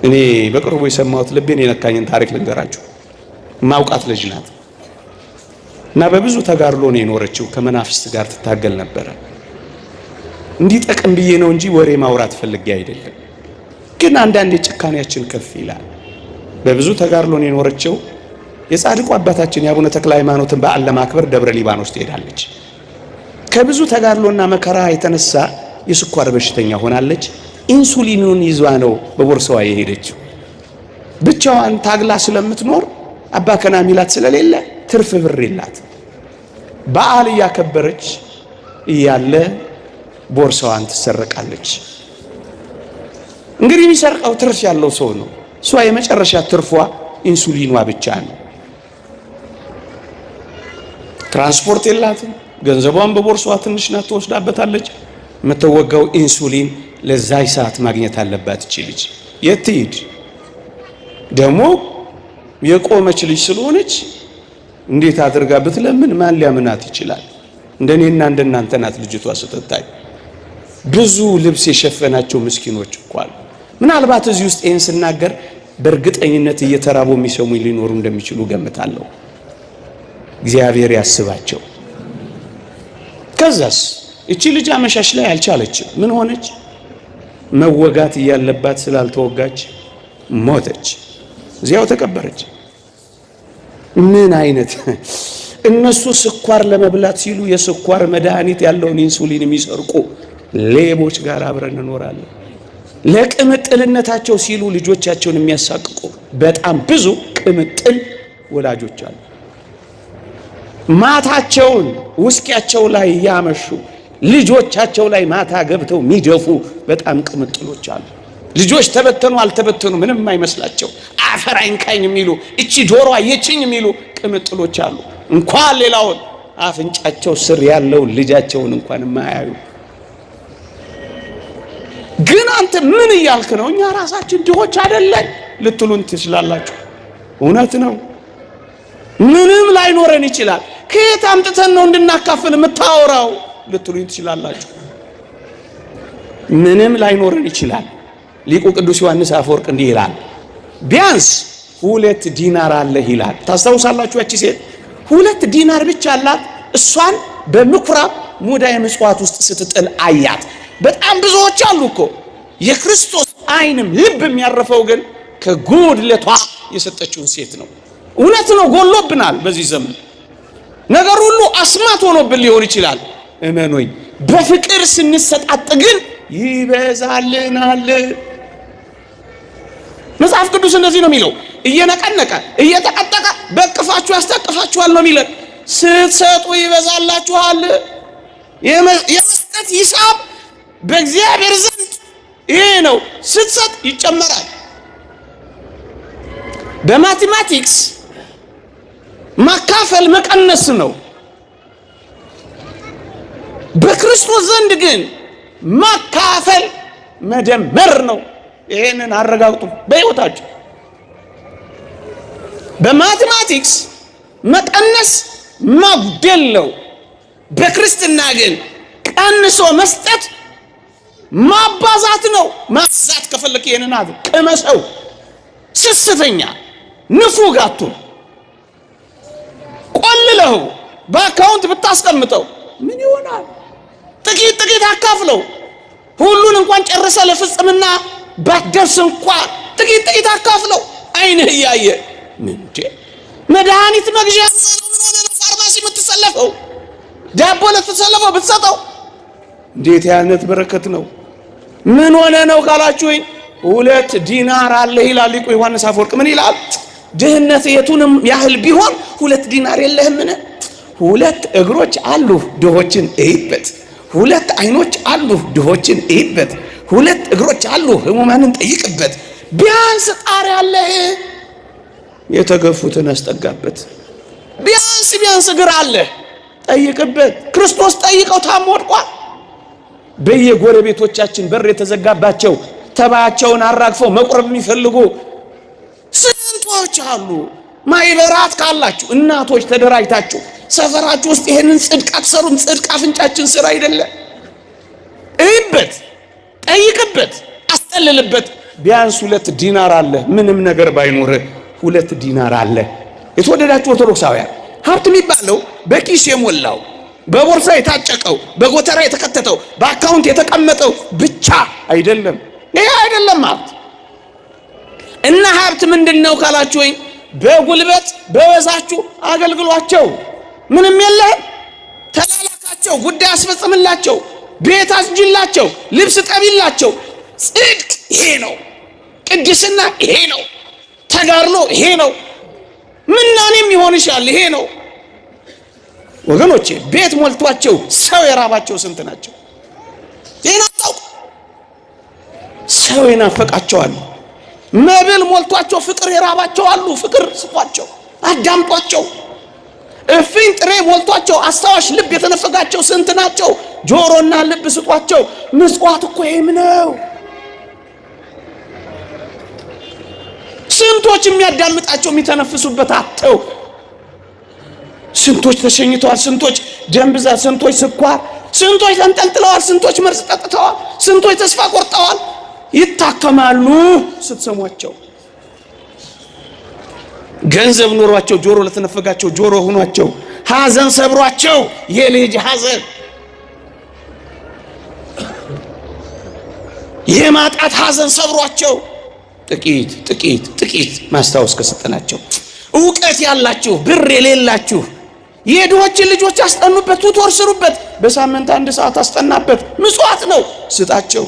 እኔ በቅርቡ የሰማሁት ልቤን የነካኝን ታሪክ ልንገራችሁ። ማውቃት ልጅ ናት እና በብዙ ተጋድሎ ነው የኖረችው። ከመናፍስት ጋር ትታገል ነበረ። እንዲጠቅም ብዬ ነው እንጂ ወሬ ማውራት ፈልጌ አይደለም። ግን አንዳንዴ ጭካኔያችን ከፍ ይላል። በብዙ ተጋድሎ ነው የኖረችው። የጻድቁ አባታችን የአቡነ ተክለ ሃይማኖትን በዓል ለማክበር ደብረ ሊባኖስ ትሄዳለች። ከብዙ ተጋድሎና መከራ የተነሳ የስኳር በሽተኛ ሆናለች። ኢንሱሊኑን ይዟ ነው በቦርሳዋ የሄደችው። ብቻዋን ታግላ ስለምትኖር አባ ከና ሚላት ስለሌለ ትርፍ ብር የላት። በዓል እያከበረች እያለ ቦርሳዋን ትሰረቃለች። እንግዲህ የሚሰርቀው ትርፍ ያለው ሰው ነው። እሷ የመጨረሻ ትርፏ ኢንሱሊኗ ብቻ ነው። ትራንስፖርት የላትም። ገንዘቧን በቦርሳዋ ትንሽ ናት፣ ትወስዳበታለች። የምትወጋው ኢንሱሊን ለዛይ ሰዓት ማግኘት አለባት። እቺ ልጅ የት ትሂድ? ደግሞ የቆመች ልጅ ስለሆነች እንዴት አድርጋ ብትለምን ማን ሊያምናት ይችላል? እንደኔና እንደናንተ ናት ልጅቷ ስትታይ። ብዙ ልብስ የሸፈናቸው ምስኪኖች እኮ አሉ። ምናልባት እዚህ ውስጥ ይህን ስናገር በእርግጠኝነት እየተራቡ የሚሰሙኝ ሊኖሩ እንደሚችሉ ገምታለሁ። እግዚአብሔር ያስባቸው። ከዛስ እቺ ልጅ አመሻሽ ላይ አልቻለችም። ምን ሆነች? መወጋት እያለባት ስላልተወጋች ሞተች። እዚያው ተቀበረች። ምን አይነት እነሱ ስኳር ለመብላት ሲሉ የስኳር መድኃኒት ያለውን ኢንሱሊን የሚሰርቁ ሌቦች ጋር አብረን እንኖራለን። ለቅምጥልነታቸው ሲሉ ልጆቻቸውን የሚያሳቅቁ በጣም ብዙ ቅምጥል ወላጆች አሉ። ማታቸውን ውስኪያቸው ላይ ያመሹ ልጆቻቸው ላይ ማታ ገብተው የሚደፉ በጣም ቅምጥሎች አሉ። ልጆች ተበተኑ አልተበተኑ ምንም አይመስላቸው፣ አፈር አይንካኝ የሚሉ እቺ ዶሮ አየችኝ የሚሉ ቅምጥሎች አሉ። እንኳን ሌላውን አፍንጫቸው ስር ያለውን ልጃቸውን እንኳን የማያዩ። ግን አንተ ምን እያልክ ነው? እኛ ራሳችን ድሆች አይደለን ልትሉን ትችላላችሁ። እውነት ነው። ምንም ላይኖረን ይችላል። ከየት አምጥተን ነው እንድናካፍል የምታወራው ልትሉኝ ትችላላችሁ። ምንም ላይኖረን ይችላል። ሊቁ ቅዱስ ዮሐንስ አፈወርቅ እንዲህ ይላል፣ ቢያንስ 2 ዲናር አለህ ይላል። ታስታውሳላችሁ? ያቺ ሴት 2 ዲናር ብቻ አላት። እሷን በምኩራብ ሙዳየ ምጽዋት ውስጥ ስትጥል አያት። በጣም ብዙዎች አሉ እኮ። የክርስቶስ ዓይንም ልብ የሚያርፈው ግን ከጉድለቷ የሰጠችውን ሴት ነው። እውነት ነው፣ ጎሎብናል። በዚህ ዘመን ነገር ሁሉ አስማት ሆኖብን ሊሆን ይችላል። እመኖኝ፣ በፍቅር ስንሰጣጥ ግን ይበዛልናል። መጽሐፍ ቅዱስ እንደዚህ ነው የሚለው፣ እየነቀነቀ እየተቀጠቀ በቅፋችሁ ያስታቅፋችኋል ነው የሚለው። ስትሰጡ ይበዛላችኋል። የመስጠት ሂሳብ በእግዚአብሔር ዘንድ ይሄ ነው። ስትሰጥ ይጨመራል። በማቴማቲክስ ማካፈል መቀነስ ነው። በክርስቶስ ዘንድ ግን ማካፈል መደመር ነው። ይሄንን አረጋግጡ በሕይወታችሁ። በማቴማቲክስ መቀነስ ማጉደል ነው። በክርስትና ግን ቀንሶ መስጠት ማባዛት ነው። ማዛት ከፈለክ ይሄንን አድርግ። ቅመሰው። ስስተኛ ንፉግ አትሁን። ቆልለው በአካውንት ብታስቀምጠው ምን ይሆናል? ጥቂት ጥቂት አካፍለው። ሁሉን እንኳን ጨርሰ ለፍጽምና ባትደርስ እንኳን ጥቂት ጥቂት አካፍለው። አይንህ እያየ ምንቴ መድኃኒት መግዣ ምን ሆነ ነው ፋርማሲ የምትሰለፈው? ዳቦ ለተሰለፈው ብትሰጠው እንዴት ያነት በረከት ነው። ምን ሆነ ነው ካላችሁኝ 2 ዲናር አለ ይላል ሊቁ ዮሐንስ አፈወርቅ። ምን ይላል? ድህነት የቱንም ያህል ቢሆን 2 ዲናር የለህምን? 2 እግሮች አሉ ድሆችን እይበት። 2 አይኖች አሉ ድሆችን እይበት። 2 እግሮች አሉ ህሙማንን ጠይቅበት። ቢያንስ ጣር ያለህ የተገፉትን አስጠጋበት። ቢያንስ እግር አለህ ጠይቅበት። ክርስቶስ ጠይቀው ታሞ ወድቋል። በየጎረቤቶቻችን በር የተዘጋባቸው ተባያቸውን አራግፈው መቁረብ የሚፈልጉ ስንቶች አሉ። ማይበራት ካላችሁ እናቶች ተደራጅታችሁ ሰፈራችሁ ውስጥ ይሄንን ጽድቅ አትሰሩም? ጽድቅ አፍንጫችን ስራ አይደለ? እይበት፣ ጠይቅበት፣ አስጠልልበት። ቢያንስ 2 ዲናር አለ። ምንም ነገር ባይኖር 2 ዲናር አለ። የተወደዳችሁ ኦርቶዶክሳውያን ሀብት የሚባለው በኪስ የሞላው በቦርሳ የታጨቀው በጎተራ የተከተተው በአካውንት የተቀመጠው ብቻ አይደለም። ይሄ አይደለም ሀብት። እና ሀብት ምንድነው ካላችሁኝ በጉልበት በወዛችሁ አገልግሏቸው። ምንም የለህም ተላላካቸው፣ ጉዳይ አስፈጽምላቸው፣ ቤት አስጅላቸው፣ ልብስ ጠቢላቸው። ጽድቅ ይሄ ነው፣ ቅድስና ይሄ ነው፣ ተጋድሎ ይሄ ነው፣ ምናኔም ይሆንሻል ይሄ ነው። ወገኖቼ ቤት ሞልቷቸው ሰው የራባቸው ስንት ናቸው? ይናጣው ሰው ይናፈቃቸዋል። መብል ሞልቷቸው ፍቅር የራባቸው አሉ። ፍቅር ስጧቸው፣ አዳምጧቸው። እፍኝ ጥሬ ሞልቷቸው አስታዋሽ ልብ የተነፈጋቸው ስንት ናቸው? ጆሮና ልብ ስጧቸው። ምጽዋት እኮ ይሄም ነው። ስንቶች የሚያዳምጣቸው የሚተነፍሱበት አጥተው፣ ስንቶች ተሸኝተዋል፣ ስንቶች ደም ብዛት፣ ስንቶች ስኳር፣ ስንቶች ተንጠልጥለዋል፣ ስንቶች መርዝ ጠጥተዋል፣ ስንቶች ተስፋ ቆርጠዋል። ይታከማሉ ስትሰሟቸው። ገንዘብ ኖሯቸው ጆሮ ለተነፈጋቸው ጆሮ ሆኗቸው፣ ሐዘን ሰብሯቸው የልጅ ሐዘን የማጣት ሐዘን ሰብሯቸው ጥቂት ማስታወስ ከሰጠናቸው ዕውቀት ያላችሁ ብር የሌላችሁ የድሆችን ልጆች አስጠኑበት፣ ቱቶር ስሩበት። በሳምንት 1 ሰዓት አስጠናበት። ምጽዋት ነው፣ ስጣቸው።